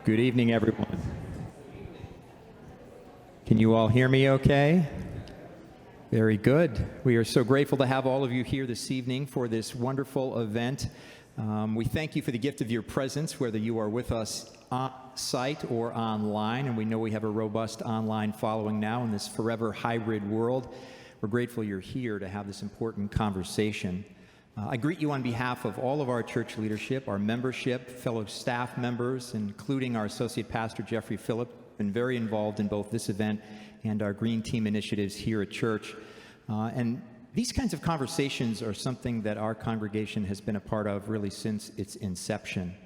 Good evening, everyone. Can you all hear me okay? Very good. We are so grateful to have all of you here this evening for this wonderful event. We thank you for the gift of your presence, whether you are with us on site or online, and we know we have a robust online following now in this forever hybrid world. We're grateful you're here to have this important conversation. I greet you on behalf of all of our church leadership, our membership, fellow staff members, including our Associate Pastor Jeffrey Phillip, been very involved in both this event and our Green Team initiatives here at church. And these kinds of conversations are something that our congregation has been a part of really since its inception.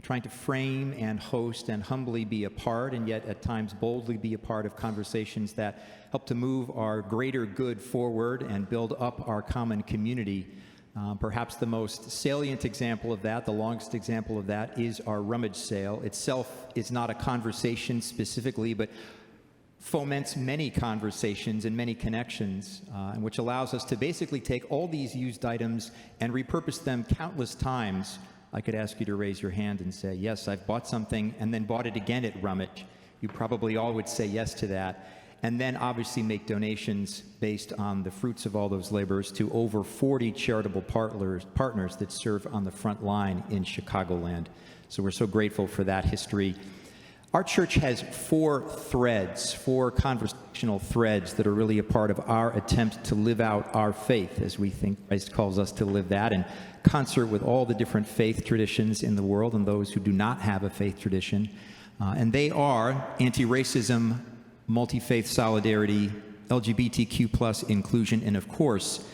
Trying to frame and host and humbly be a part, and yet at times boldly be a part of conversations that help to move our greater good forward and build up our common community. Perhaps the most salient example of that, the longest example of that, is our rummage sale. Itself is not a conversation specifically, but foments many conversations and many connections, which allows us to basically take all these used items and repurpose them countless times. I could ask you to raise your hand and say, yes, I've bought something and then bought it again at rummage. You probably all would say yes to that. And then obviously make donations based on the fruits of all those labors to over 40 charitable partners that serve on the front line in Chicagoland. So we're so grateful for that history. Our church has four conversational threads that are really a part of our attempt to live out our faith, as we think Christ calls us to live that, in concert with all the different faith traditions in the world and those who do not have a faith tradition. And they are anti-racism, multi-faith solidarity, LGBTQ plus inclusion, and of course,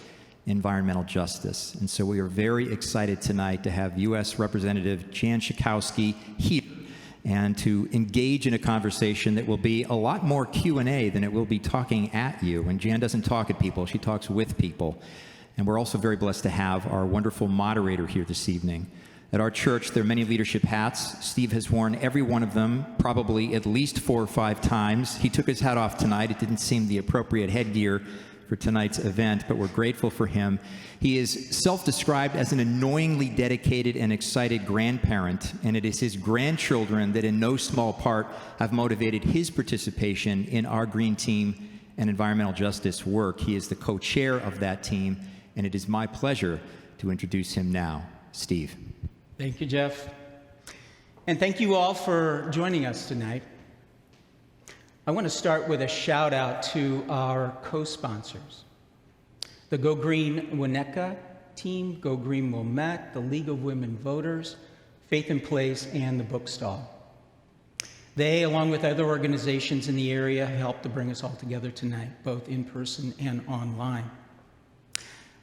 environmental justice. And so we are very excited tonight to have U.S. Representative Jan Schakowsky here and to engage in a conversation that will be a lot more Q&A than it will be talking at you. And Jan doesn't talk at people, she talks with people. And we're also very blessed to have our wonderful moderator here this evening. At our church, there are many leadership hats. Steve has worn every one of them, probably at least 4 or 5 times. He took his hat off tonight. It didn't seem the appropriate headgear for tonight's event, but we're grateful for him. He is self-described as an annoyingly dedicated and excited grandparent, and it is his grandchildren that in no small part have motivated his participation in our Green Team and environmental justice work. He is the co-chair of that team, and it is my pleasure to introduce him now. Steve. Thank you, Jeff. And thank you all for joining us tonight. I want to start with a shout out to our co-sponsors. The Go Green Winnetka team, Go Green Wilmette, the League of Women Voters, Faith in Place, and the Bookstall. They, along with other organizations in the area, helped to bring us all together tonight, both in person and online.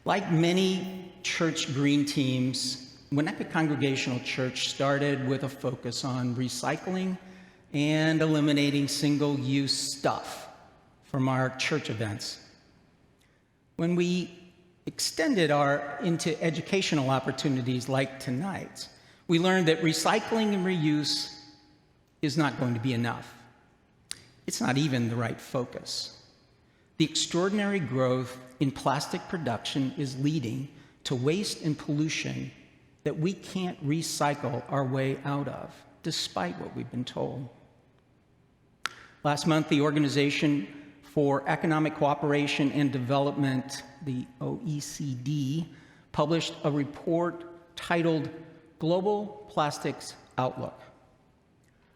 Like many church green teams, Winnetka Congregational Church started with a focus on recycling and eliminating single-use stuff from our church events. When we extended into educational opportunities like tonight's, we learned that recycling and reuse is not going to be enough. It's not even the right focus. The extraordinary growth in plastic production is leading to waste and pollution that we can't recycle our way out of, despite what we've been told. Last month, the Organization for Economic Cooperation and Development, the OECD, published a report titled Global Plastics Outlook.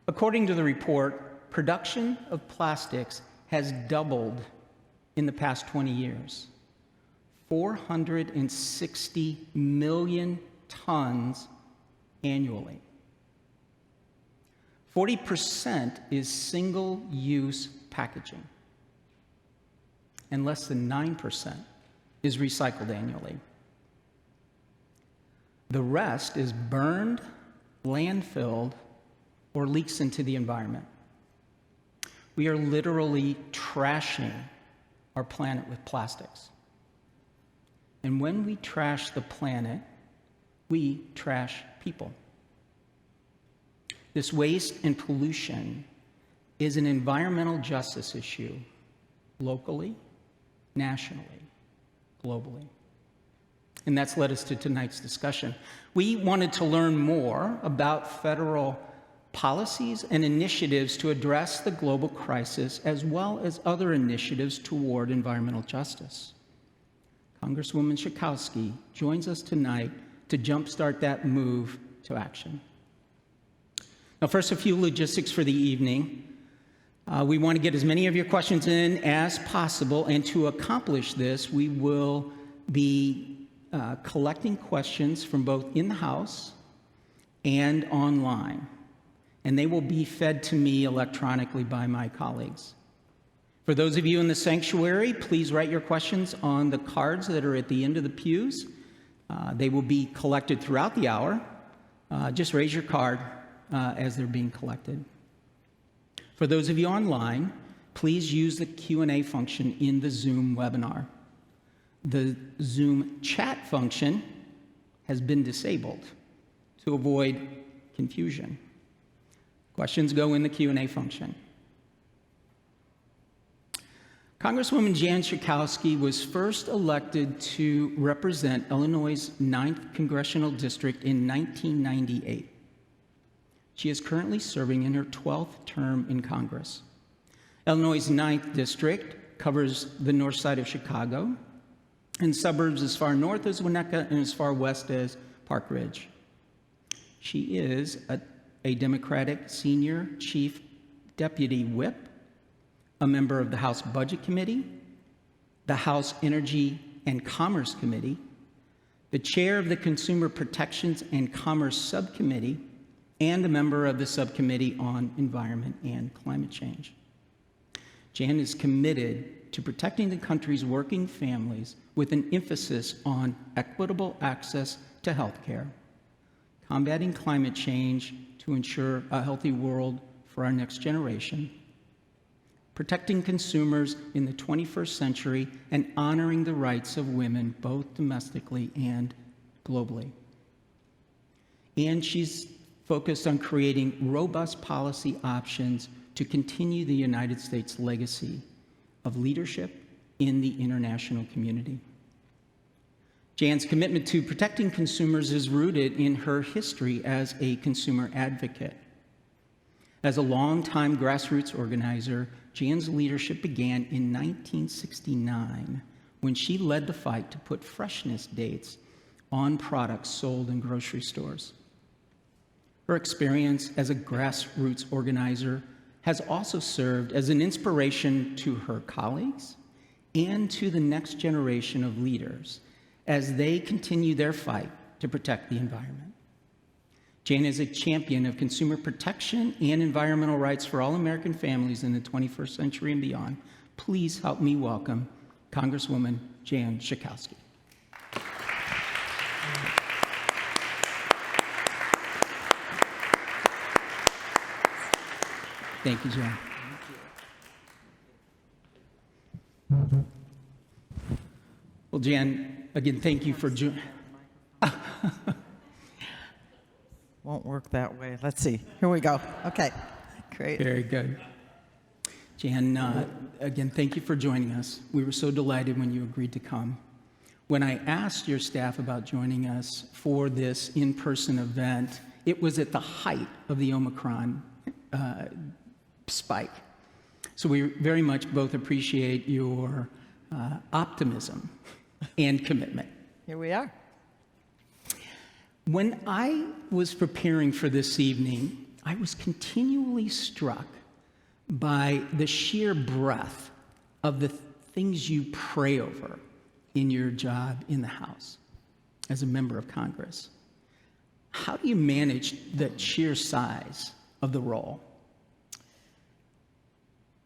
According to the report, production of plastics has doubled in the past 20 years. 460 million tons annually. 40% is single-use packaging, and less than 9% is recycled annually. The rest is burned, landfilled, or leaks into the environment. We are literally trashing our planet with plastics. And when we trash the planet, we trash people. This waste and pollution is an environmental justice issue, locally, nationally, globally. And that's led us to tonight's discussion. We wanted to learn more about federal policies and initiatives to address the global crisis, as well as other initiatives toward environmental justice. Congresswoman Schakowsky joins us tonight to jumpstart that move to action. Now, first, a few logistics for the evening. We want to get as many of your questions in as possible, and to accomplish this, we will be collecting questions from both in the House and online, and they will be fed to me electronically by my colleagues. For those of you in the sanctuary, please write your questions on the cards that are at the end of the pews. They will be collected throughout the hour. Just raise your card as they're being collected. For those of you online, please use the Q&A function in the Zoom webinar. The Zoom chat function has been disabled to avoid confusion. Questions go in the Q&A function. Congresswoman Jan Schakowsky was first elected to represent Illinois' 9th Congressional District in 1998. She is currently serving in her 12th term in Congress. Illinois' 9th District covers the north side of Chicago and suburbs as far north as Winnetka and as far west as Park Ridge. She is a Democratic Senior Chief Deputy Whip, a member of the House Budget Committee, the House Energy and Commerce Committee, the chair of the Consumer Protections and Commerce Subcommittee, and a member of the Subcommittee on Environment and Climate Change. Jan is committed to protecting the country's working families with an emphasis on equitable access to health care, combating climate change to ensure a healthy world for our next generation, protecting consumers in the 21st century, and honoring the rights of women both domestically and globally. And she's focused on creating robust policy options to continue the United States' legacy of leadership in the international community. Jan's commitment to protecting consumers is rooted in her history as a consumer advocate. As a longtime grassroots organizer, Jan's leadership began in 1969 when she led the fight to put freshness dates on products sold in grocery stores. Her experience as a grassroots organizer has also served as an inspiration to her colleagues and to the next generation of leaders as they continue their fight to protect the environment. Jan is a champion of consumer protection and environmental rights for all American families in the 21st century and beyond. Please help me welcome Congresswoman Jan Schakowsky. Thank you, Jan. Thank you. Well, Jan, again, thank you for joining. Won't work that way. Let's see. Here we go. Okay, great. Very good. Jan, again, thank you for joining us. We were so delighted when you agreed to come. When I asked your staff about joining us for this in-person event, it was at the height of the Omicron spike. So we very much both appreciate your optimism and commitment. Here we are. When I was preparing for this evening, I was continually struck by the sheer breadth of the things you pray over in your job in the House as a member of Congress. How do you manage the sheer size of the role?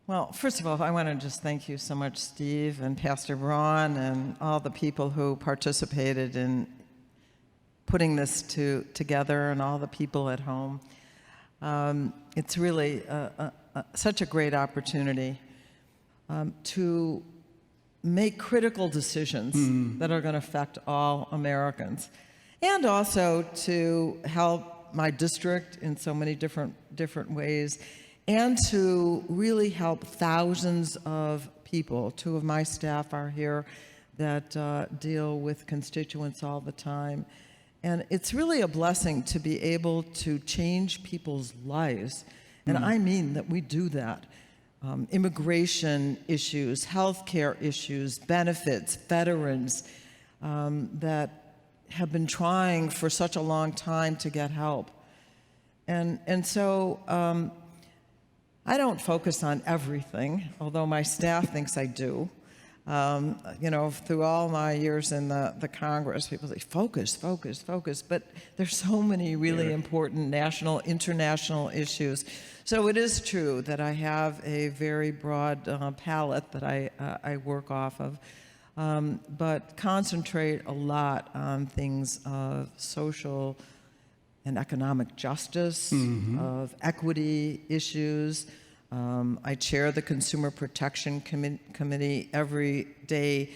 Well, first of all, I want to just thank you so much, Steve and Pastor Braun and all the people who participated in putting this together and all the people at home. It's really such a great opportunity to make critical decisions that are going to affect all Americans, and also to help my district in so many different ways, and to really help thousands of people. Two of my staff are here that deal with constituents all the time. And it's really a blessing to be able to change people's lives. And I mean that we do that. Immigration issues, healthcare issues, benefits, veterans that have been trying for such a long time to get help. And so I don't focus on everything, although my staff thinks I do. You know, through all my years in the Congress, people say, focus, focus, focus. But there's so many really important national, international issues. So it is true that I have a very broad palette that I work off of, but concentrate a lot on things of social and economic justice, of equity issues. I chair the Consumer Protection Committee every day,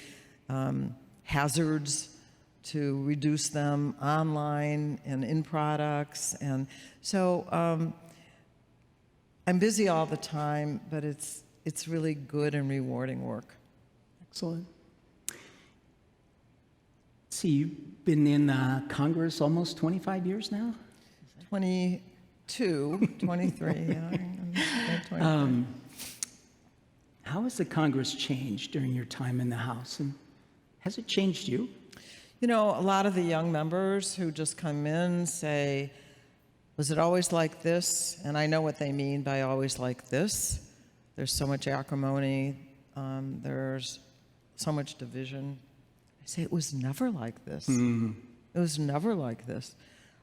hazards to reduce them online and in products. And so I'm busy all the time, but it's really good and rewarding work. Excellent. See, you've been in Congress almost 25 years now? 23, yeah. 23. How has the Congress changed during your time in the House, and has it changed you? You know, a lot of the young members who just come in say, was it always like this? And I know what they mean by always like this. There's so much acrimony. There's so much division. I say, it was never like this. It was never like this.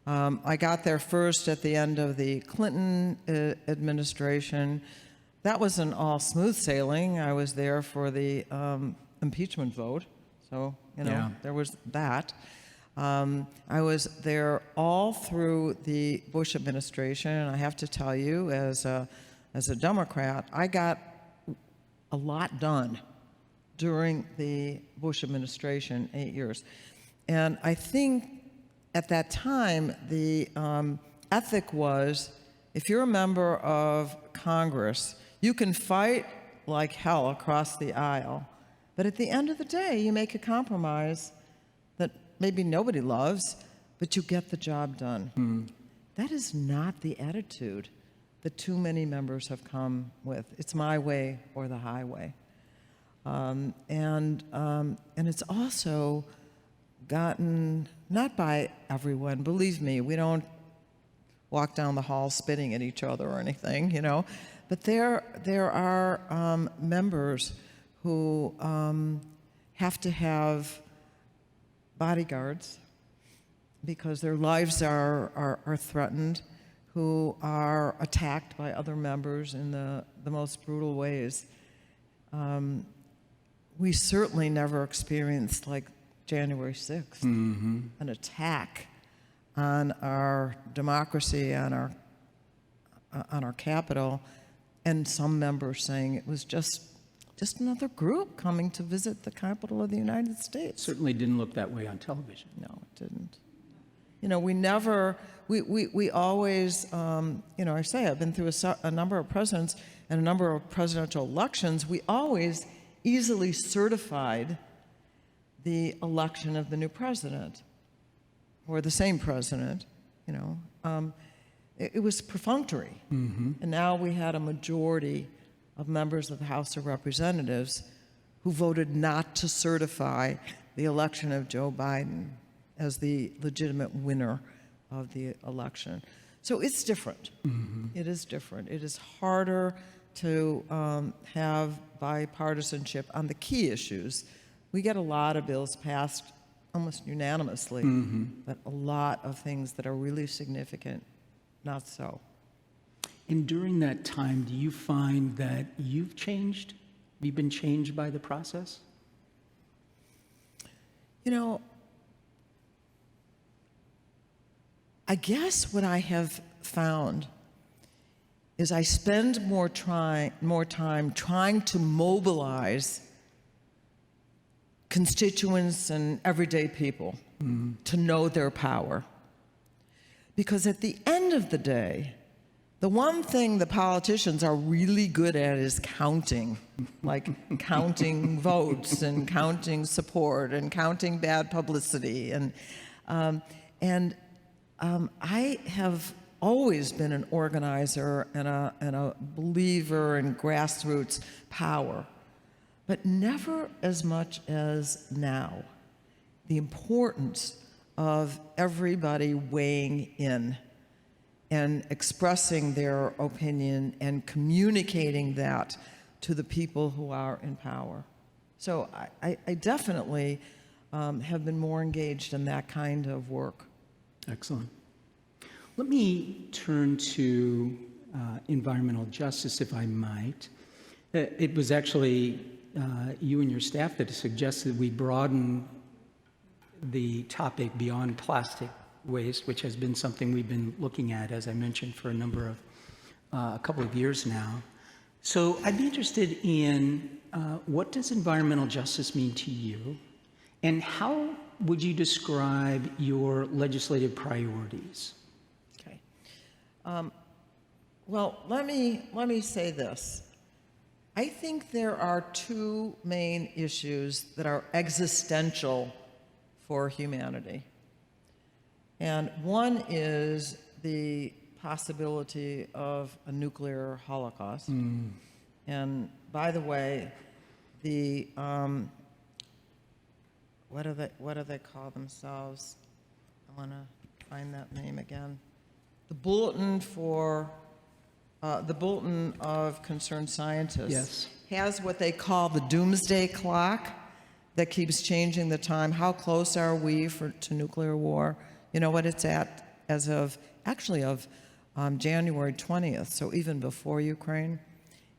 I got there first at the end of the Clinton administration. That wasn't all smooth sailing. I was there for the impeachment vote. So, you know, there was that. I was there all through the Bush administration, and I have to tell you, as a Democrat, I got a lot done during the Bush administration, 8 years. And I think at that time, the ethic was, if you're a member of Congress, you can fight like hell across the aisle, but at the end of the day, you make a compromise that maybe nobody loves, but you get the job done. That is not the attitude that too many members have come with. It's my way or the highway. And it's also gotten, not by everyone, believe me, we don't walk down the hall spitting at each other or anything, you know, but there are members who have to have bodyguards because their lives are threatened, who are attacked by other members in the most brutal ways. We certainly never experienced, like, January 6th, an attack on our democracy, on our Capitol, and some members saying it was just another group coming to visit the Capitol of the United States. Certainly didn't look that way on television. No, it didn't. You know, we always, you know, I say I've been through a number of presidents and a number of presidential elections. We always easily certified the election of the new president or the same president, you know. It was perfunctory. And now we had a majority of members of the House of Representatives who voted not to certify the election of Joe Biden as the legitimate winner of the election. So it's different. It is different. It is harder to have bipartisanship on the key issues. We get a lot of bills passed almost unanimously, but a lot of things that are really significant, not so. And during that time, do you find that you've changed? You've been changed by the process? You know, I guess what I have found is I spend more time trying to mobilize constituents and everyday people to know their power. Because at the end of the day, the one thing the politicians are really good at is counting, like counting votes and counting support and counting bad publicity. And And I have always been an organizer and a believer in grassroots power, but never as much as now. The importance of everybody weighing in and expressing their opinion and communicating that to the people who are in power. So I definitely have been more engaged in that kind of work. Excellent. Let me turn to environmental justice, if I might. It was actually you and your staff that suggested we broaden the topic beyond plastic waste, which has been something we've been looking at, as I mentioned, for a couple of years now. So I'd be interested in what does environmental justice mean to you, and how would you describe your legislative priorities? Okay. Well, let me say this. I think there are two main issues that are existential for humanity. And one is the possibility of a nuclear holocaust. And by the way, the what do they call themselves? I want to find that name again. The Bulletin of Concerned Scientists has what they call the doomsday clock that keeps changing the time. How close are we to nuclear war? You know what it's at as of January 20th, so even before Ukraine,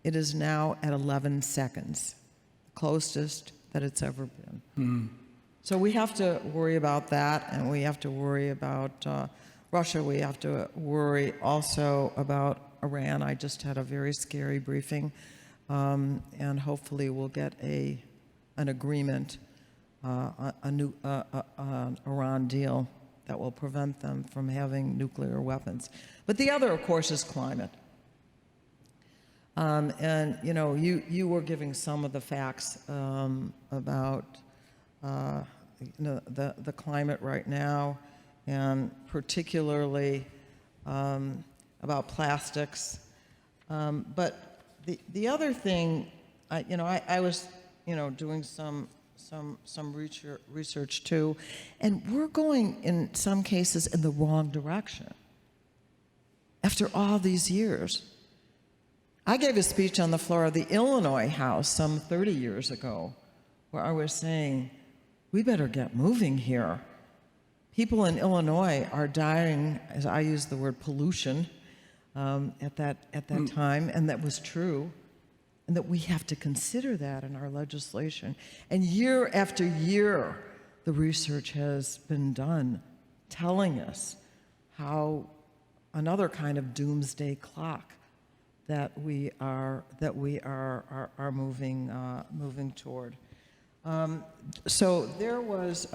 it is now at 11 seconds, the closest that it's ever been. So we have to worry about that, and we have to worry about Russia. We have to worry also about Iran. I just had a very scary briefing, and hopefully we'll get an agreement, a new Iran deal that will prevent them from having nuclear weapons. But the other, of course, is climate. And you know, you were giving some of the facts about the climate right now, and particularly about plastics. But the other thing, I was doing some research too, and we're going in some cases in the wrong direction. After all these years, I gave a speech on the floor of the Illinois House some 30 years ago, where I was saying, we better get moving here. People in Illinois are dying, as I use the word pollution, at that time, and that was true, and that we have to consider that in our legislation. And year after year, the research has been done telling us how another kind of doomsday clock that we are moving toward. So there was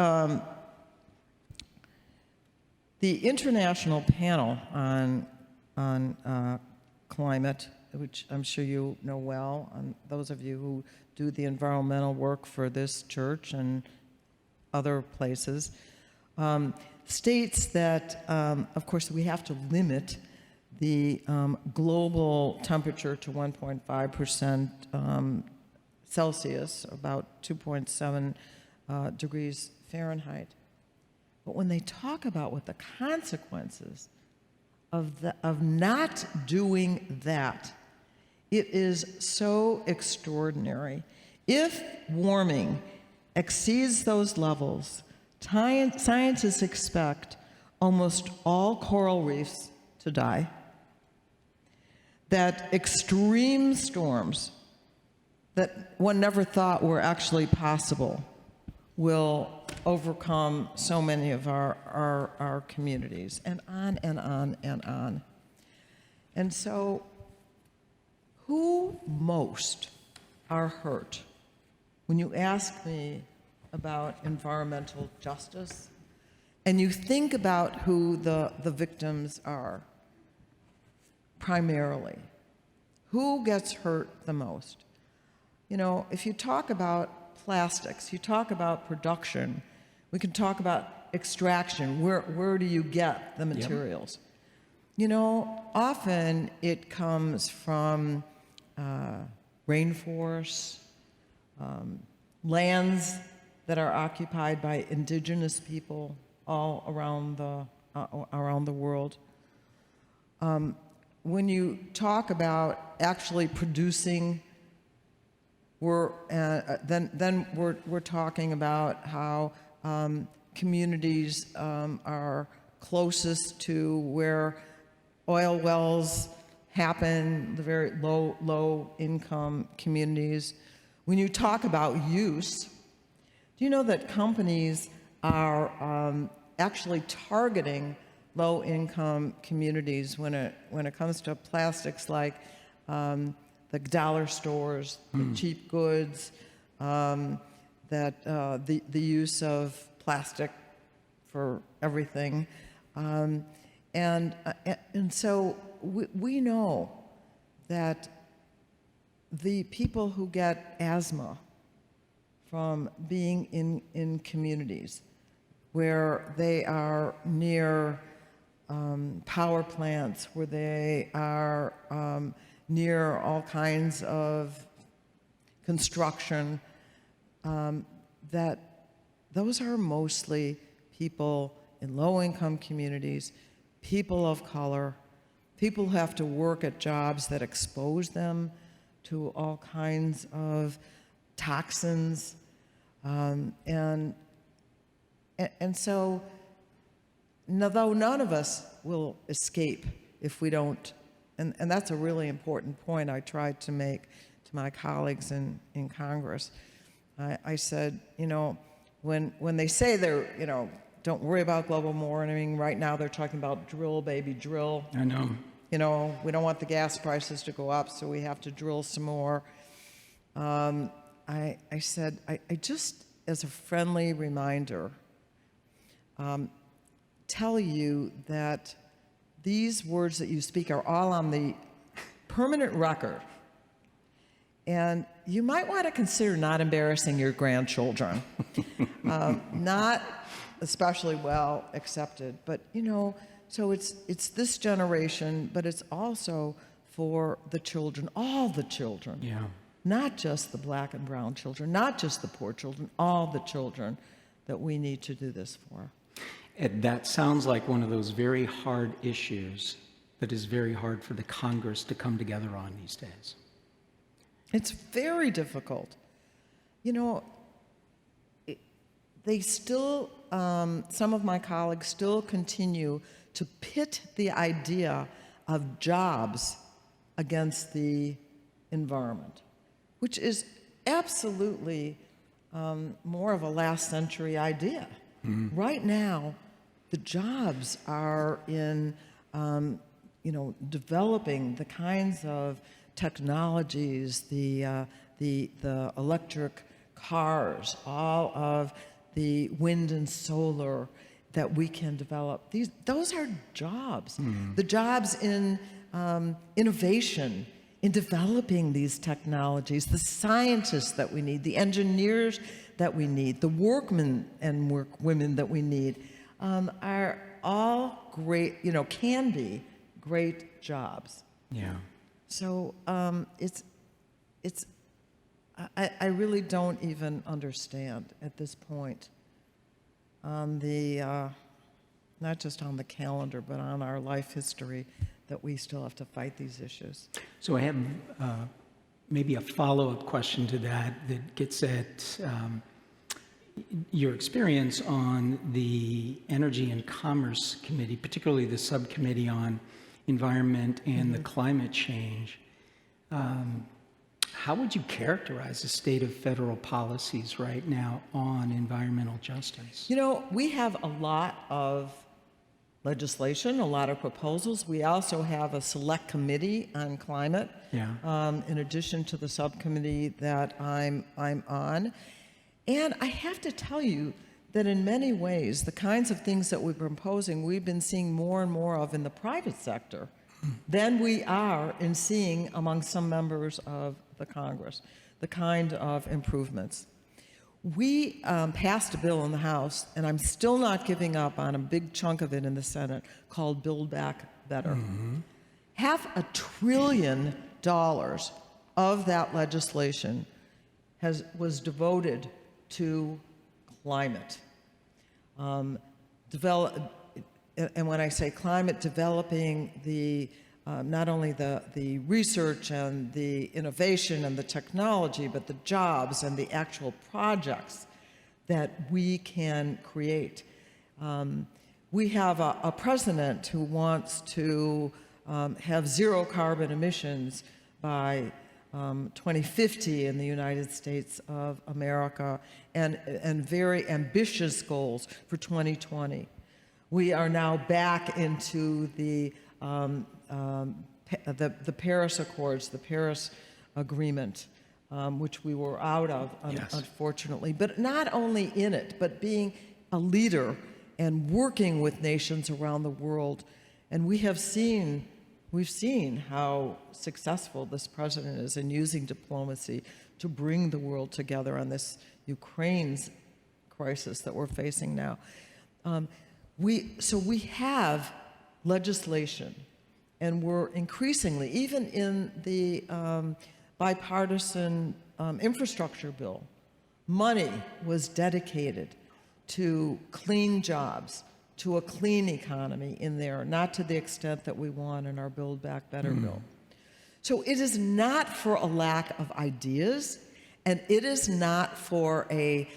the International Panel on Climate, which I'm sure you know well, and those of you who do the environmental work for this church and other places, states that, of course, we have to limit the global temperature to 1.5% Celsius, about 2.7 degrees Fahrenheit. But when they talk about what the consequences of not doing that, it is so extraordinary. If warming exceeds those levels, scientists expect almost all coral reefs to die, that extreme storms that one never thought were actually possible will overcome so many of our communities, and on and on and on. And so, who most are hurt? When you ask me about environmental justice, and you think about who the victims are, primarily, who gets hurt the most? You know, if you talk about plastics, you talk about production, we can talk about extraction. Where do you get the materials? You know, often it comes from rainforests, lands that are occupied by indigenous people all around the world. When you talk about actually producing, we're talking about how communities are closest to where oil wells happen, the very low income communities. When you talk about use, do you know that companies are actually targeting low-income communities when it comes to plastics, like the dollar stores, the cheap goods, that the use of plastic for everything, and so we know that the people who get asthma from being in communities where they are near power plants, where they are near all kinds of construction, that those are mostly people in low-income communities, people of color, people who have to work at jobs that expose them to all kinds of toxins, and so, though none of us will escape if we don't, and that's a really important point I tried to make to my colleagues in Congress. I said, you know, when they say they're, you know, don't worry about global warming, right now they're talking about drill, baby, drill. I know. You know, we don't want the gas prices to go up, so we have to drill some more. I said, I just, as a friendly reminder, tell you that these words that you speak are all on the permanent record. And you might want to consider not embarrassing your grandchildren. Not especially well accepted, but you know, so it's this generation, but it's also for the children, all the children. Yeah. Not just the black and brown children, not just the poor children, all the children that we need to do this for. And that sounds like one of those very hard issues that is very hard for the Congress to come together on these days. It's very difficult. You know, they still, some of my colleagues still continue to pit the idea of jobs against the environment, which is absolutely more of a last century idea. Mm-hmm. Right now, the jobs are in, you know, developing the kinds of technologies, the electric cars, all of the wind and solar that we can develop. Those are jobs. Mm-hmm. The jobs in innovation, in developing these technologies, the scientists that we need, the engineers that we need, the workmen and women that we need, are all great, you know, can be great jobs. Yeah. So I really don't even understand at this point on the, not just on the calendar, but on our life history, that we still have to fight these issues. So I have maybe a follow-up question to that gets at your experience on the Energy and Commerce Committee, particularly the subcommittee on environment and the climate change. How would you characterize the state of federal policies right now on environmental justice? You know, we have a lot of legislation, a lot of proposals. We also have a select committee on climate, in addition to the subcommittee that I'm on. And I have to tell you that in many ways, the kinds of things that we're proposing, we've been seeing more and more of in the private sector than we are in seeing among some members of the Congress, the kind of improvements. We passed a bill in the House, and I'm still not giving up on a big chunk of it in the Senate, called Build Back Better. $500 billion of that legislation was devoted to climate. And when I say climate, developing the not only the research and the innovation and the technology, but the jobs and the actual projects that we can create. We have a president who wants to have zero carbon emissions by 2050 in the United States of America, and very ambitious goals for 2020. We are now back into the Paris Accords, the Paris Agreement, which we were out of, unfortunately. But not only in it, but being a leader and working with nations around the world. And we've seen how successful this president is in using diplomacy to bring the world together on this Ukraine's crisis that we're facing now. So we have legislation, and we're increasingly, even in the bipartisan infrastructure bill, money was dedicated to clean jobs, to a clean economy in there, not to the extent that we want in our Build Back Better bill. So it is not for a lack of ideas, and it is not for a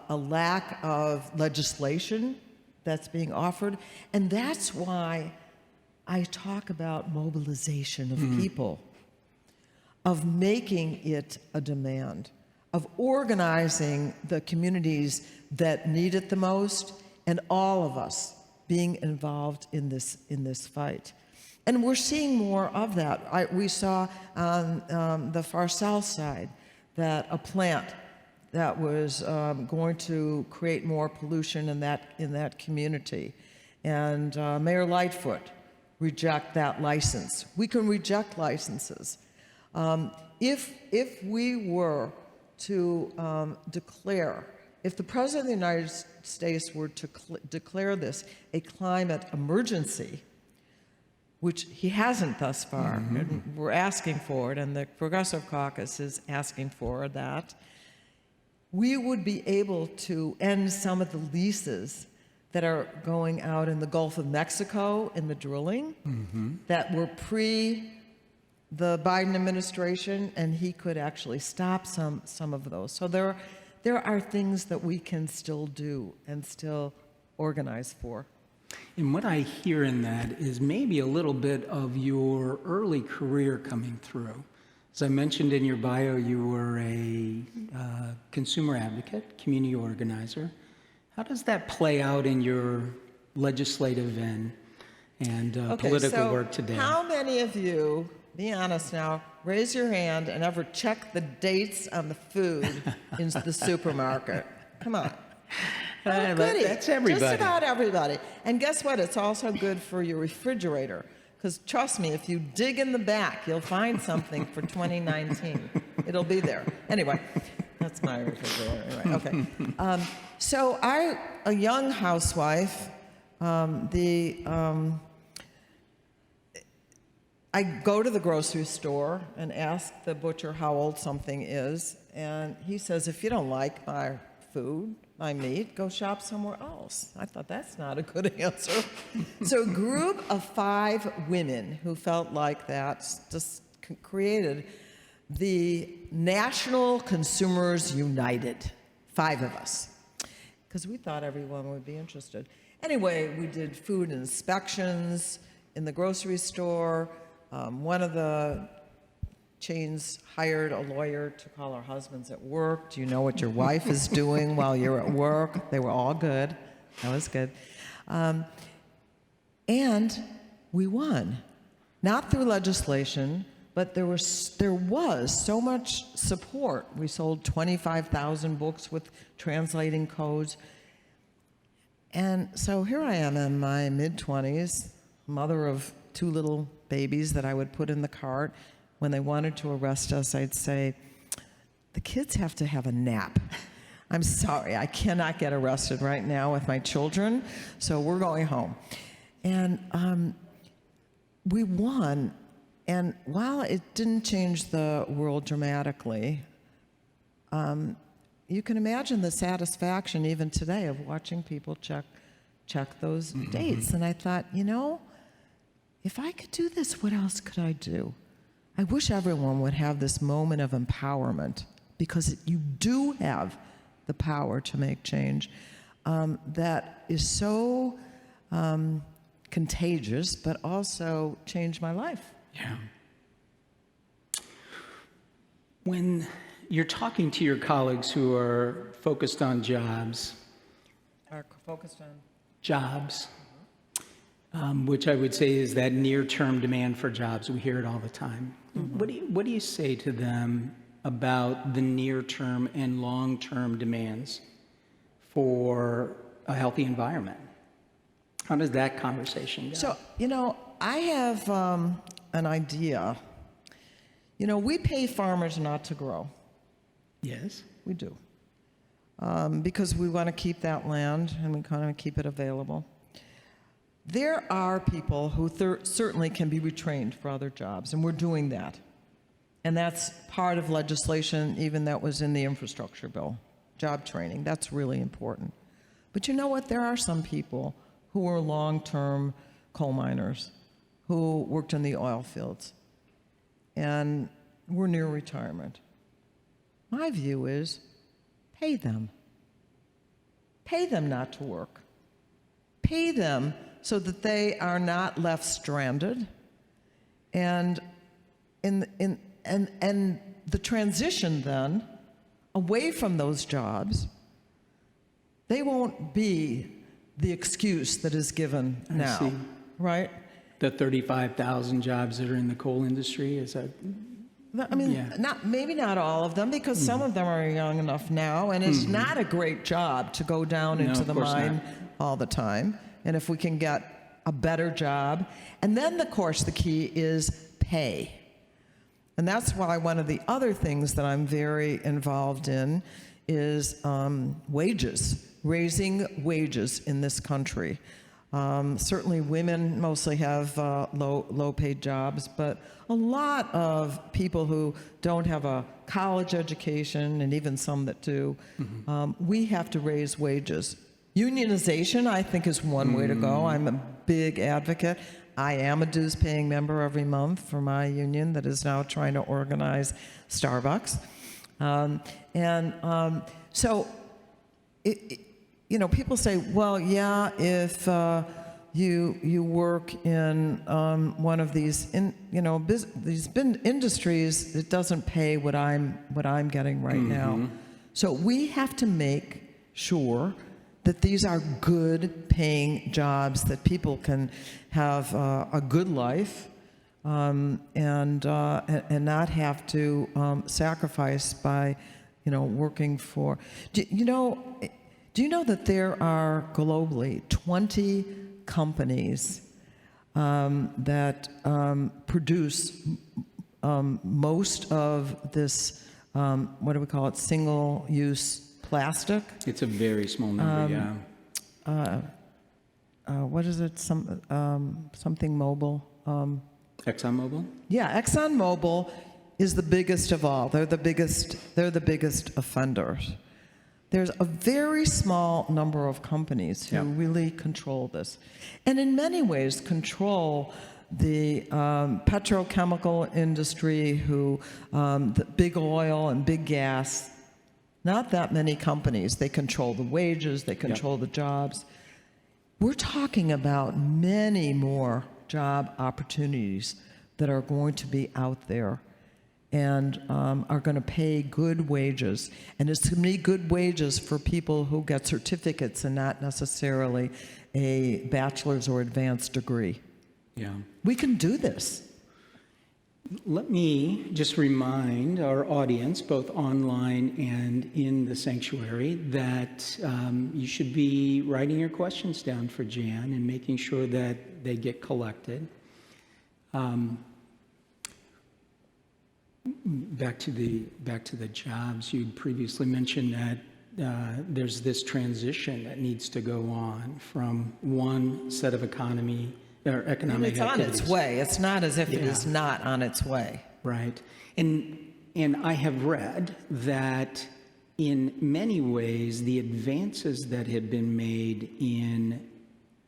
lack of legislation that's being offered. And that's why I talk about mobilization of people, of making it a demand, of organizing the communities that need it the most, and all of us being involved in this fight. And we're seeing more of that. We saw on the far south side that a plant that was going to create more pollution in that community, and Mayor Lightfoot reject that license. We can reject licenses. If we were to declare, if the President of the United States were to declare this a climate emergency, which he hasn't thus far, and we're asking for it, and the Progressive Caucus is asking for that, we would be able to end some of the leases that are going out in the Gulf of Mexico in the drilling that were pre the Biden administration, and he could actually stop some of those. So there are things that we can still do and still organize for. And what I hear in that is maybe a little bit of your early career coming through. As I mentioned in your bio, you were a consumer advocate, community organizer. How does that play out in your legislative and political work today? How many of you, be honest now, raise your hand and ever check the dates on the food in the supermarket? Come on. Oh, goody. That's everybody. Just about everybody. And guess what? It's also good for your refrigerator. Because trust me, if you dig in the back, you'll find something for 2019. It'll be there. Anyway, that's my refrigerator. Anyway, okay. So a young housewife, I go to the grocery store and ask the butcher how old something is, and he says, if you don't like my food, my meat, go shop somewhere else. I thought that's not a good answer. So a group of 5 women who felt like that just created the National Consumers United, 5 of us, because we thought everyone would be interested. Anyway, we did food inspections in the grocery store. One of the chains hired a lawyer to call our husbands at work. Do you know what your wife is doing while you're at work? They were all good. That was good. And we won. Not through legislation, but there was so much support. We sold 25,000 books with translating codes. And so here I am in my mid-20s, mother of 2 little babies that I would put in the cart. When they wanted to arrest us, I'd say, the kids have to have a nap. I'm sorry, I cannot get arrested right now with my children, so we're going home. And we won, and while it didn't change the world dramatically, you can imagine the satisfaction even today of watching people check those dates. And I thought, if I could do this, what else could I do? I wish everyone would have this moment of empowerment, because you do have the power to make change that is so contagious, but also changed my life. Yeah. When you're talking to your colleagues who are focused on jobs, which I would say is that near-term demand for jobs. We hear it all the time. What do you say to them about the near-term and long-term demands for a healthy environment? How does that conversation go? So, I have an idea. We pay farmers not to grow. Yes. We do. Because we want to keep that land and we kind of keep it available. There are people who certainly can be retrained for other jobs, and we're doing that. And that's part of legislation, even that was in the infrastructure bill, job training. That's really important. But you know what? There are some people who are long-term coal miners who worked in the oil fields and were near retirement. My view is pay them. Pay them not to work. Pay them so that they are not left stranded. And the transition then away from those jobs, they won't be the excuse that is given now, see. Right? The 35,000 jobs that are in the coal industry, is that? I mean, Yeah. maybe not all of them, because some of them are young enough now, and it's not a great job to go down No, into of the course mine not. all the time. And if we can get a better job, and then of course the key is pay. And that's why one of the other things that I'm very involved in is wages, raising wages in this country. Certainly women mostly have low-paid jobs, but a lot of people who don't have a college education, and even some that do, we have to raise wages. Unionization, I think, is one way to go. I'm a big advocate. I am a dues-paying member every month for my union that is now trying to organize Starbucks. So, people say, well, yeah, if you work in one of these industries, it doesn't pay what I'm getting right now. So we have to make sure that these are good paying jobs, that people can have a good life and not have to sacrifice by working for. Do you know that there are globally 20 companies that produce most of this, what do we call it, single-use plastic? It's a very small number, What is it? Something Mobil. ExxonMobil? Yeah, ExxonMobil is the biggest of all. They're the biggest offenders. There's a very small number of companies who really control this, and in many ways control the petrochemical industry, the big oil and big gas. Not that many companies. They control the wages, they control the jobs. We're talking about many more job opportunities that are going to be out there and are going to pay good wages. And it's going to be good wages for people who get certificates and not necessarily a bachelor's or advanced degree. Yeah. We can do this. Let me just remind our audience, both online and in the sanctuary, that you should be writing your questions down for Jan and making sure that they get collected. Back to the jobs, you'd previously mentioned that there's this transition that needs to go on from one set of economic And activities. it's on its way. It's not as if it is not on its way. Right. And I have read that in many ways, the advances that have been made in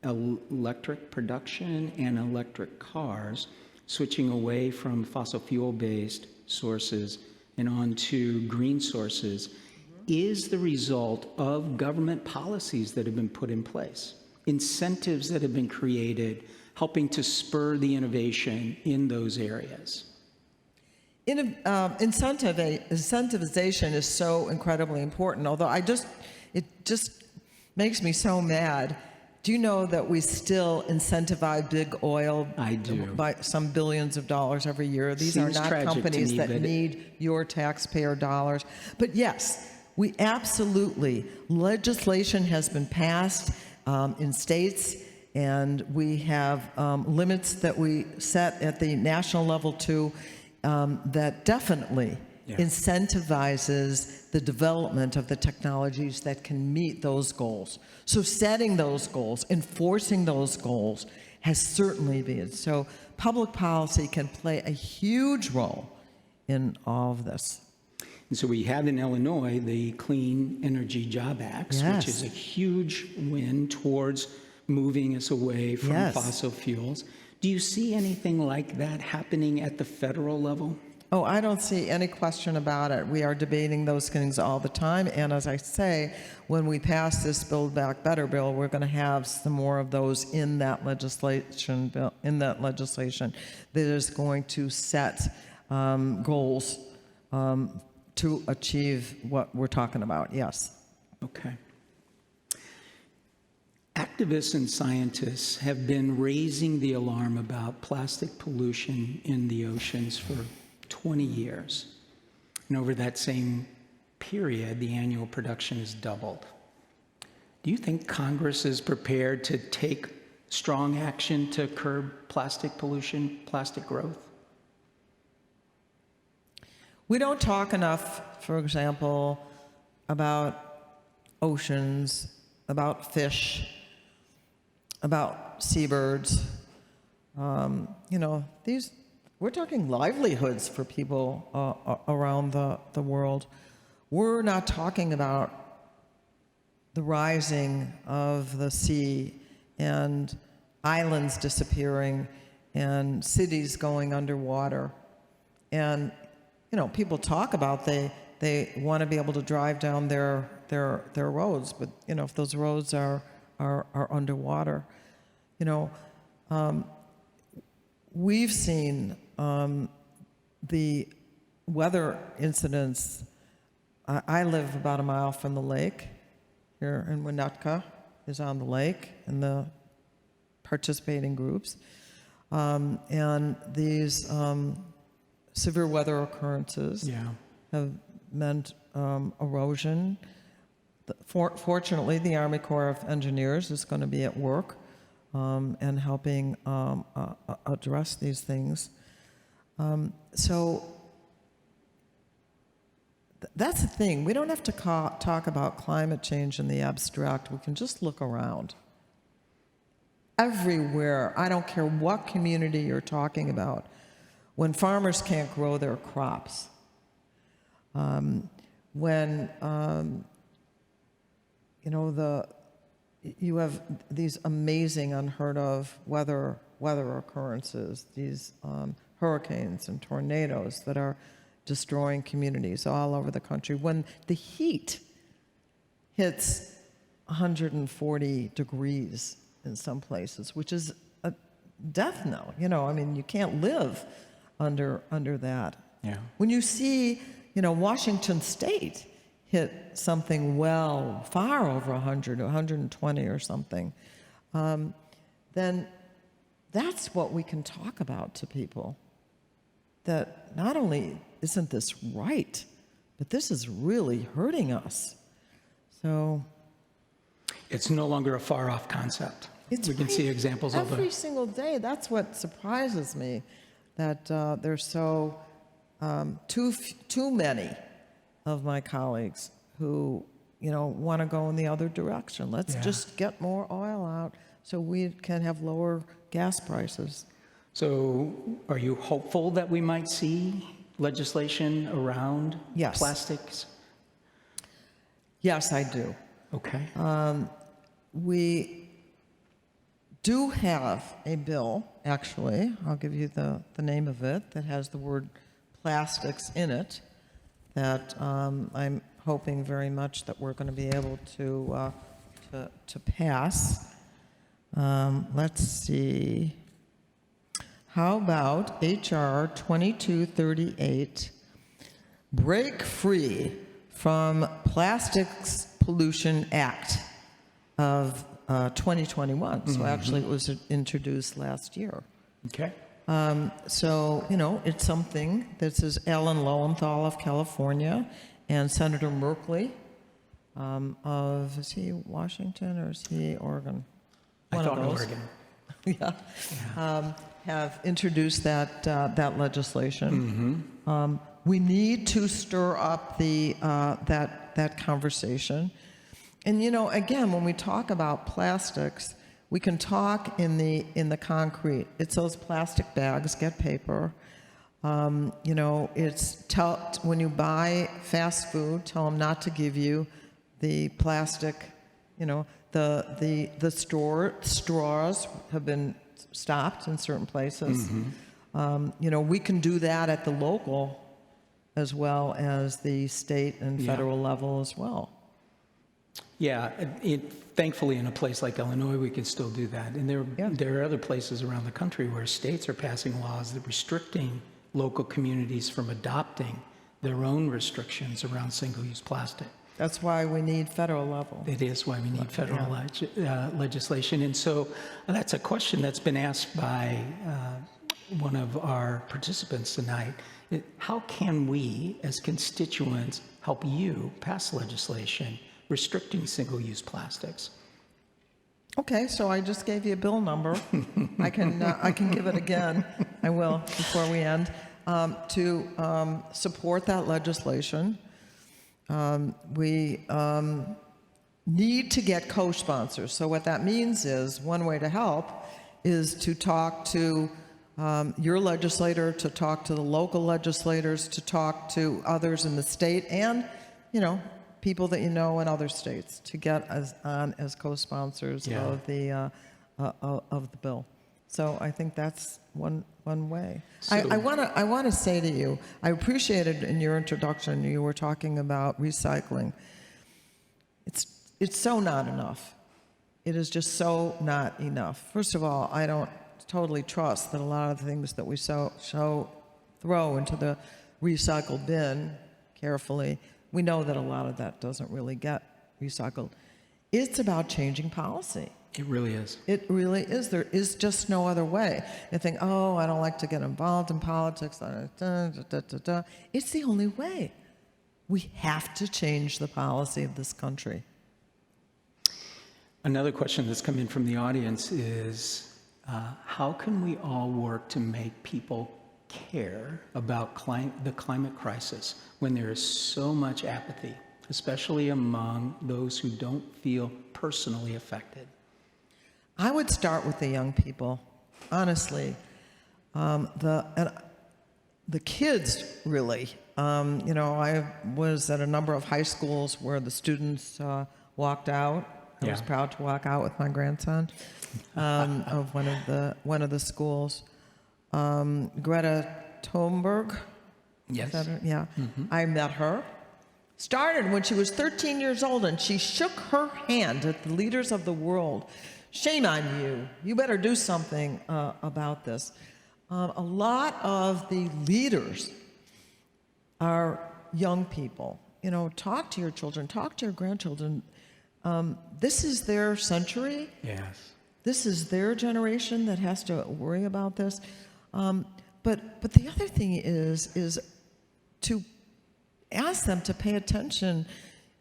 electric production and electric cars, switching away from fossil fuel-based sources and onto green sources, is the result of government policies that have been put in place, incentives that have been created, helping to spur the innovation in those areas. Incentivization is so incredibly important, although it just makes me so mad. Do you know that we still incentivize big oil I do. by some billions of dollars every year? These Seems are not tragic to companies me, that but need your taxpayer dollars. But yes, we absolutely, legislation has been passed in states, and we have limits that we set at the national level too, that definitely incentivizes the development of the technologies that can meet those goals. So setting those goals, enforcing those goals has certainly been. So public policy can play a huge role in all of this. And so we have in Illinois the Clean Energy Job Acts, which is a huge win towards moving us away from fossil fuels. Do you see anything like that happening at the federal level? Oh, I don't see any question about it. We are debating those things all the time. And as I say, when we pass this Build Back Better bill, we're going to have some more of those in that legislation that is going to set goals to achieve what we're talking about. Yes. Okay. Activists and scientists have been raising the alarm about plastic pollution in the oceans for 20 years. And over that same period, the annual production has doubled. Do you think Congress is prepared to take strong action to curb plastic pollution, plastic growth? We don't talk enough, for example, about oceans, about fish, about seabirds. We're talking livelihoods for people around the world. We're not talking about the rising of the sea and islands disappearing and cities going underwater. And, people talk about they want to be able to drive down their roads, but, if those roads are underwater, we've seen the weather incidents. I live about a mile from the lake here in Winnetka, is on the lake, and the participating groups. And these severe weather occurrences have meant erosion. Fortunately, the Army Corps of Engineers is going to be at work and helping address these things. So that's the thing. We don't have to talk about climate change in the abstract. We can just look around. Everywhere, I don't care what community you're talking about, when farmers can't grow their crops, when you have these amazing, unheard of weather occurrences, these hurricanes and tornadoes that are destroying communities all over the country. When the heat hits 140 degrees in some places, which is a death knell. You can't live under that. Yeah. When you see, Washington State hit something far over 100, 120 or something, then that's what we can talk about to people. That not only isn't this right, but this is really hurting us. So it's no longer a far-off concept. We can see examples of it every single day. That's what surprises me, that there's so too many of my colleagues who, want to go in the other direction. Let's just get more oil out so we can have lower gas prices. So are you hopeful that we might see legislation around Yes. plastics? Yes, I do. Okay. We do have a bill, actually, I'll give you the name of it, that has the word plastics in it, that I'm hoping very much that we're going to be able to pass. Let's see. How about H.R. 2238, Break Free from Plastics Pollution Act of 2021. So actually it was introduced last year. Okay. So, it's something. This is Alan Lowenthal of California and Senator Merkley is he Washington or is he Oregon? I thought of those. Oregon. Yeah. Have introduced that legislation. We need to stir up that conversation. And again, when we talk about plastics, we can talk in the concrete. It's those plastic bags, get paper. It's when you buy fast food, tell them not to give you the plastic. The straws have been stopped in certain places. We can do that at the local as well as the state and federal level as well. Yeah, thankfully in a place like Illinois, we can still do that. And there are other places around the country where states are passing laws that are restricting local communities from adopting their own restrictions around single-use plastic. That's why we need federal level. It is why we need federal legislation. And so that's a question that's been asked by one of our participants tonight. How can we, as constituents, help you pass legislation restricting single-use plastics? Okay, so I just gave you a bill number. I can give it again. I will before we end. To support that legislation, we need to get co-sponsors. So what that means is one way to help is to talk to your legislator, to talk to the local legislators, to talk to others in the state, and people that in other states to get as co-sponsors of the bill. So I think that's one way. So, I want to say to you, I appreciated in your introduction you were talking about recycling. It's so not enough. It is just so not enough. First of all, I don't totally trust that a lot of the things that we throw into the recycle bin carefully. We know that a lot of that doesn't really get recycled. It's about changing policy. It really is. It really is. There is just no other way. You think, I don't like to get involved in politics. It's the only way. We have to change the policy of this country. Another question that's come in from the audience is, how can we all work to make people care about the climate crisis when there is so much apathy, especially among those who don't feel personally affected? I would start with the young people, honestly. The kids, really. I was at a number of high schools where the students walked out. I was proud to walk out with my grandson of one of the schools. Greta Thunberg. Yes. I met her. Started when she was 13 years old, and she shook her hand at the leaders of the world. Shame on you. You better do something about this. A lot of the leaders are young people. Talk to your children, talk to your grandchildren. This is their century. Yes. This is their generation that has to worry about this. But the other thing is to ask them to pay attention.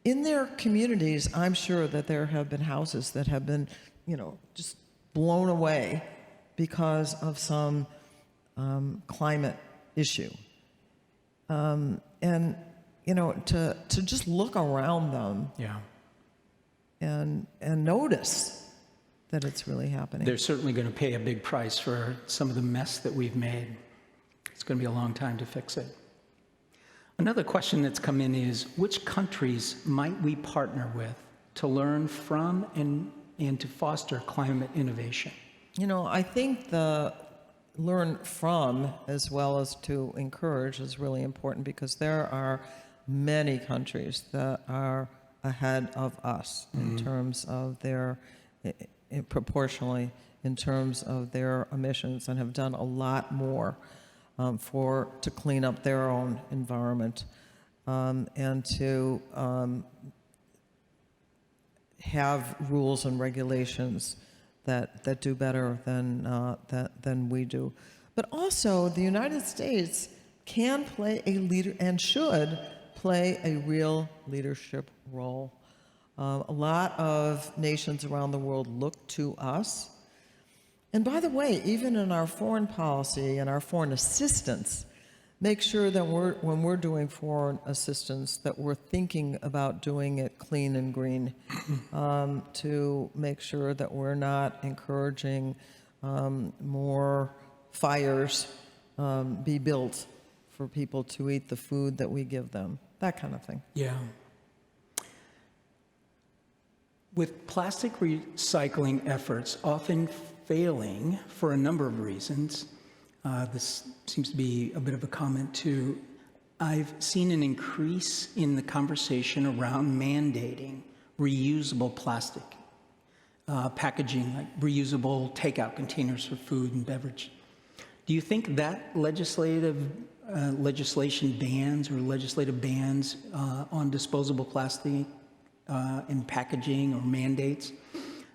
In their communities, I'm sure that there have been houses that have been, just blown away because of some climate issue. And, to just look around them notice that it's really happening. They're certainly going to pay a big price for some of the mess that we've made. It's going to be a long time to fix it. Another question that's come in is, which countries might we partner with to learn from and to foster climate innovation? I think the learn from as well as to encourage is really important, because there are many countries that are ahead of us in terms of their, proportionally, in terms of their emissions, and have done a lot more to clean up their own environment, and to have rules and regulations that do better than we do. But also, the United States can play a leader and should play a real leadership role. A lot of nations around the world look to us. And by the way, even in our foreign policy and our foreign assistance, make sure that when we're doing foreign assistance, that we're thinking about doing it clean and green, to make sure that we're not encouraging more fires be built for people to eat the food that we give them, that kind of thing. Yeah. With plastic recycling efforts often failing for a number of reasons, this seems to be a bit of a comment too, I've seen an increase in the conversation around mandating reusable plastic packaging, like reusable takeout containers for food and beverage. Do you think that legislation bans or legislative bans on disposable plastic in packaging or mandates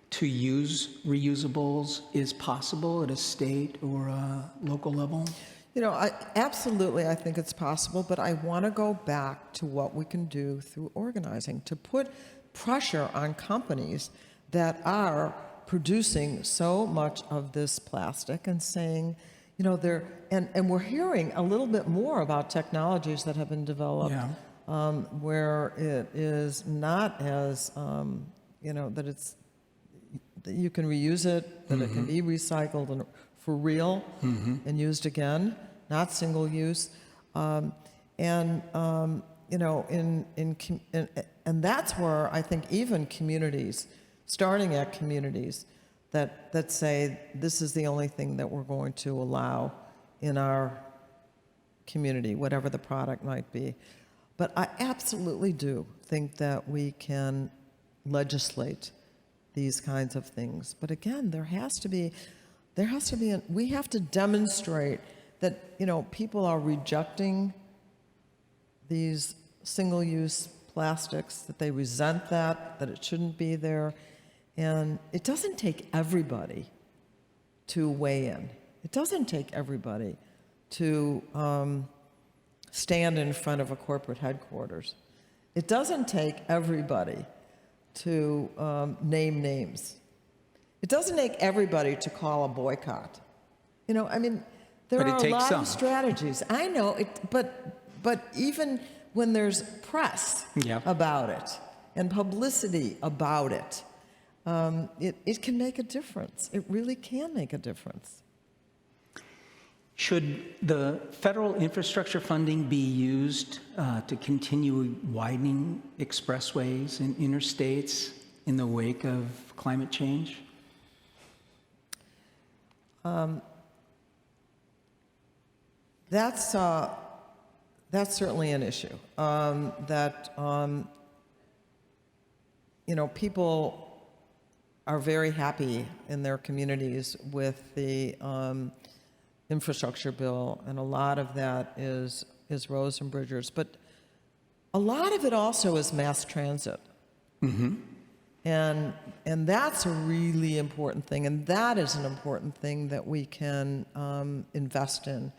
to use reusables is possible at a state or a local level? Absolutely, I think it's possible, but I want to go back to what we can do through organizing, to put pressure on companies that are producing so much of this plastic and saying, and we're hearing a little bit more about technologies that have been developed, where it is not as, that you can reuse it, that it can be recycled and for real and used again, not single use, and that's where I think even communities, starting at communities that say this is the only thing that we're going to allow in our community, whatever the product might be. But I absolutely do think that we can legislate these kinds of things. But again, we have to demonstrate that, people are rejecting these single-use plastics, that they resent that it shouldn't be there. And it doesn't take everybody to weigh in. It doesn't take everybody to stand in front of a corporate headquarters. It doesn't take everybody to name names. It doesn't take everybody to call a boycott. There are a lot of strategies. I know it, but even when there's press about it and publicity about it, it can make a difference. It really can make a difference. Should the federal infrastructure funding be used to continue widening expressways and interstates in the wake of climate change? That's certainly an issue. People are very happy in their communities with the infrastructure bill, and a lot of that is roads and bridges. But a lot of it also is mass transit. And that's a really important thing, and that is an important thing that we can invest in.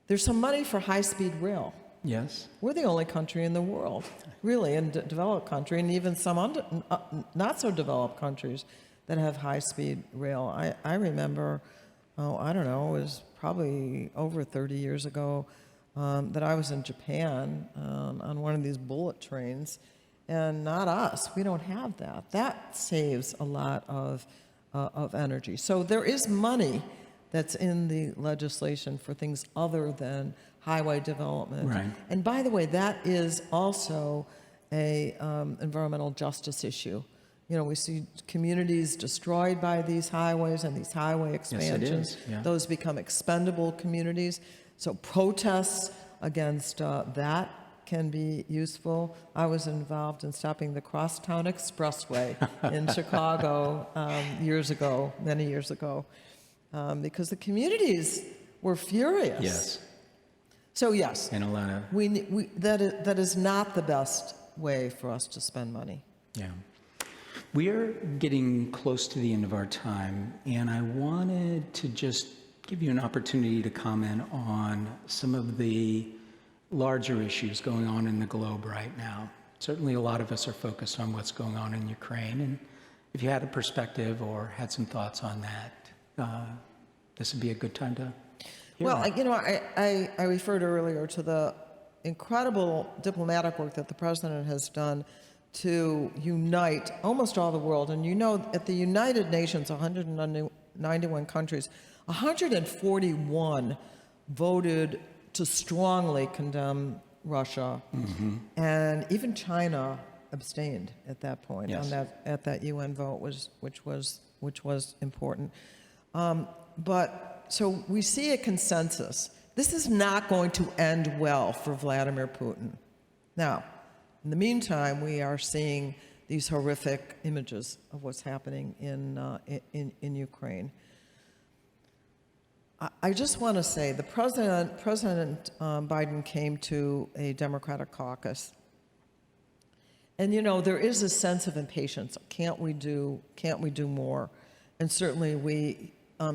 There's some money for high-speed rail. Yes. We're the only country in the world, really, in developed country, and even some not-so-developed countries that have high-speed rail. I remember, it was probably over 30 years ago, that I was in Japan on one of these bullet trains, and not us. We don't have that. That saves a lot of energy. So there is money that's in the legislation for things other than highway development. Right. And by the way, that is also a environmental justice issue. You know, we see communities destroyed by these highways and these highway expansions. yeah. Those become expendable communities. So protests against that can be useful. I was involved in stopping the Crosstown Expressway in Chicago many years ago, because the communities were furious. Yes. So yes, And a lot of, that is not the best way for us to spend money. yeah. We are getting close to the end of our time, and I wanted to just give you an opportunity to comment on some of the larger issues going on in the globe right now. Certainly a lot of us are focused on what's going on in Ukraine, and if you had a perspective or had some thoughts on that, this would be a good time to hear Well, that. you know, I referred earlier to the incredible diplomatic work that the president has done to unite almost all the world. And you know, at the United Nations, 191 countries, 141 voted to strongly condemn Russia, and even China abstained at that point. Yes. At that UN vote, which was important. But so we see a consensus. This is not going to end well for Vladimir Putin. Now, in the meantime, we are seeing these horrific images of what's happening in Ukraine. I just want to say the President Biden came to a Democratic caucus, and you know there is a sense of impatience. Can't we do more? And certainly we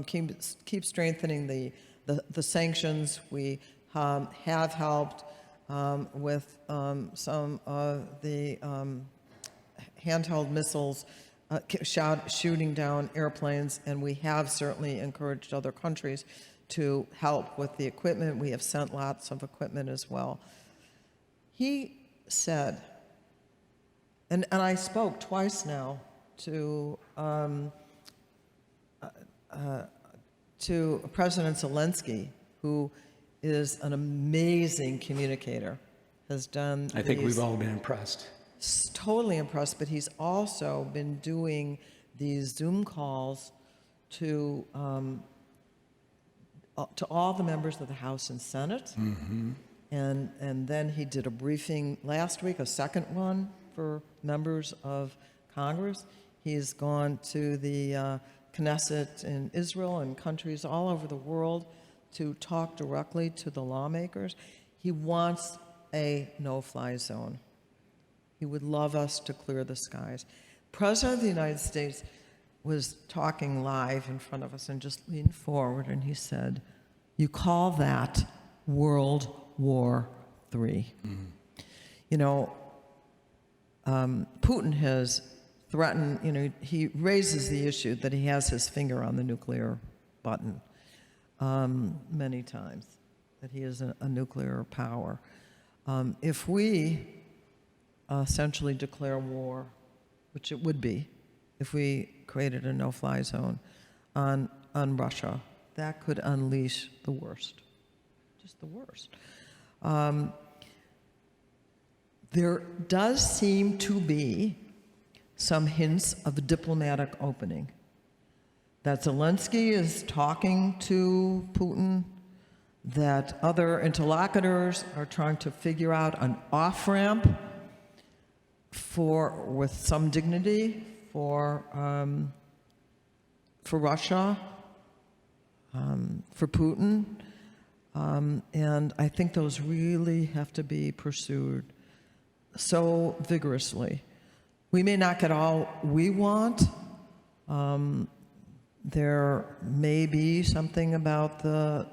keep strengthening the sanctions. We have helped with some of the handheld missiles shooting down airplanes, and we have certainly encouraged other countries to help with the equipment. We have sent lots of equipment as well. He said, and I spoke twice now to President Zelensky, who is an amazing communicator, has done I think we've all been impressed. Totally impressed, but he's also been doing these Zoom calls to all the members of the House and Senate. And then he did a briefing last week, a second one for members of Congress. He's gone to the Knesset in Israel and countries all over the world to talk directly to the lawmakers. He wants a no-fly zone. He would love us to clear the skies. President of the United States was talking live in front of us and just leaned forward and he said, "You call that World War III." You know, Putin has threatened, you know, he raises the issue that he has his finger on the nuclear button many times, that he is a nuclear power. If we essentially declare war, which it would be if we created a no-fly zone on Russia, that could unleash the worst, just the worst. There does seem to be some hints of a diplomatic opening. That Zelensky is talking to Putin, that other interlocutors are trying to figure out an off-ramp with some dignity for Russia, for Putin, and I think those really have to be pursued so vigorously. We may not get all we want. There may be something about the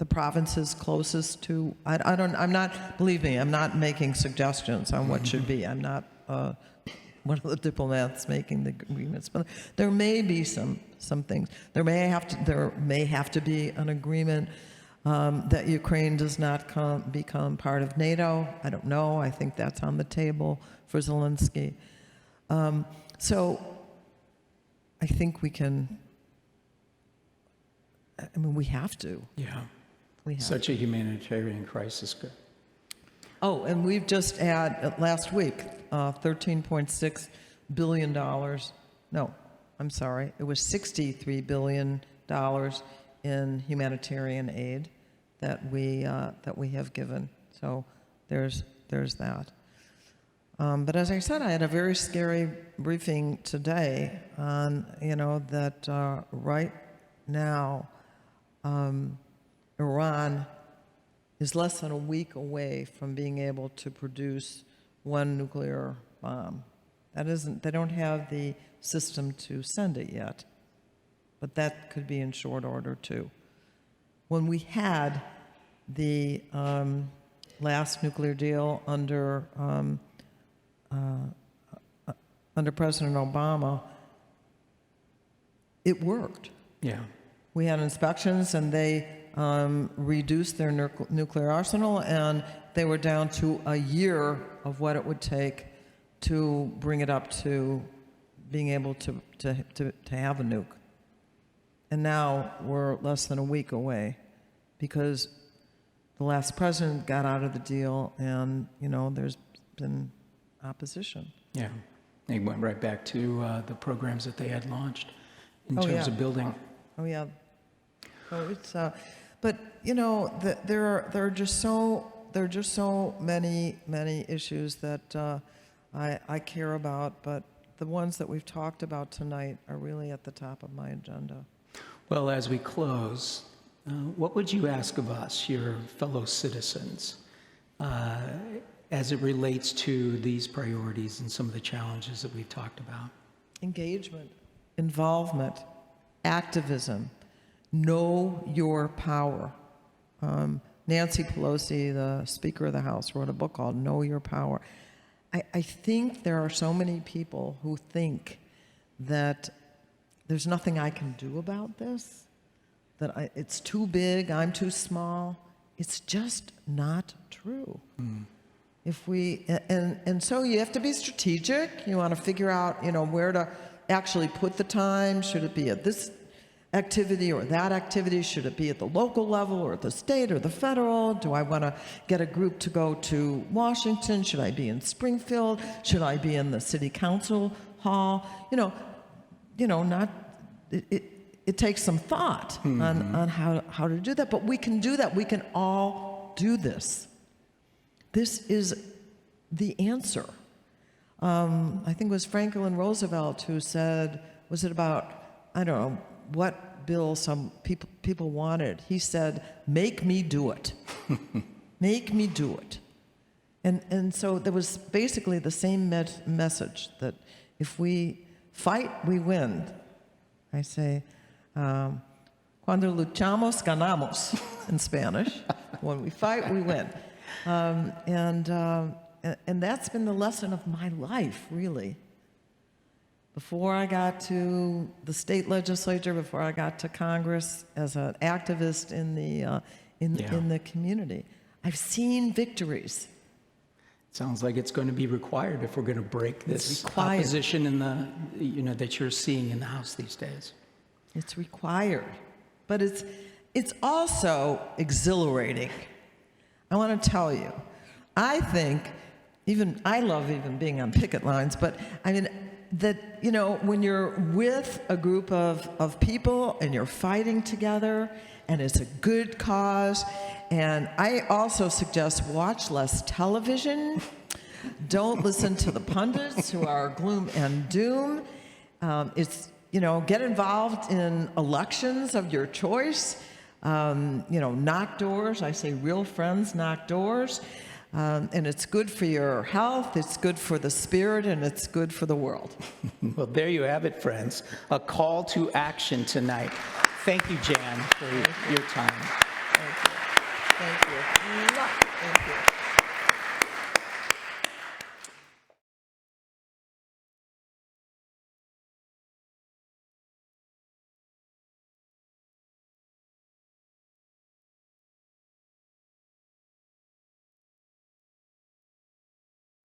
provinces closest to, believe me, I'm not making suggestions on what should be. I'm not one of the diplomats making the agreements, but there may be some things. There may have to be an agreement that Ukraine does not become part of NATO. I don't know. I think that's on the table for Zelensky. So I think we can, I mean, we have to. Yeah. We have Such a humanitarian crisis. Oh, and we've just had, last week, $13.6 billion. No, I'm sorry. It was $63 billion in humanitarian aid that we have given. So there's that. But as I said, I had a very scary briefing today on, that right now Iran is less than a week away from being able to produce one nuclear bomb. They don't have the system to send it yet, but that could be in short order too. When we had the last nuclear deal under President Obama, it worked. Yeah. We had inspections, and they reduced their nuclear arsenal, and they were down to a year of what it would take to bring it up to being able to have a nuke. And now we're less than a week away because the last president got out of the deal, and, there's been opposition. Yeah. They went right back to the programs that they had launched in terms of building. Oh, yeah. So it's, but there are just so many issues that I care about, but the ones that we've talked about tonight are really at the top of my agenda. Well, as we close, what would you ask of us, your fellow citizens, as it relates to these priorities and some of the challenges that we've talked about? Engagement, involvement, activism. Know your power. Nancy Pelosi, the Speaker of the House, wrote a book called Know Your Power. I think there are so many people who think that there's nothing I can do about this, that it's too big, I'm too small. It's just not true. If we, and so you have to be strategic. You want to figure out, where to actually put the time. Should it be at this activity or that activity? Should it be at the local level or at the state or the federal? Do I want to get a group to go to Washington? Should I be in Springfield? Should I be in the city council hall? It takes some thought on how to do that, but we can do that. We can all do this. This is the answer. I think it was Franklin Roosevelt who said, was it about, I don't know, what bill some people wanted. He said, make me do it. Make me do it. And so there was basically the same message that if we fight, we win. I say, cuando luchamos, ganamos in Spanish. When we fight, we win. And that's been the lesson of my life, really. Before I got to the state legislature, before I got to Congress, as an activist in the community, I've seen victories. Sounds like it's going to be required if we're going to break this opposition in the that you're seeing in the House these days. It's required, but it's also exhilarating. I want to tell you, I think I love being on picket lines, but I mean. That, when you're with a group of people and you're fighting together and it's a good cause, and I also suggest watch less television, don't listen to the pundits who are gloom and doom. Get involved in elections of your choice, knock doors. I say real friends knock doors. And it's good for your health, it's good for the spirit, and it's good for the world. Well, there you have it, friends. A call to action tonight. Thank you, Jan, for your time. Thank you. Thank you. Thank you.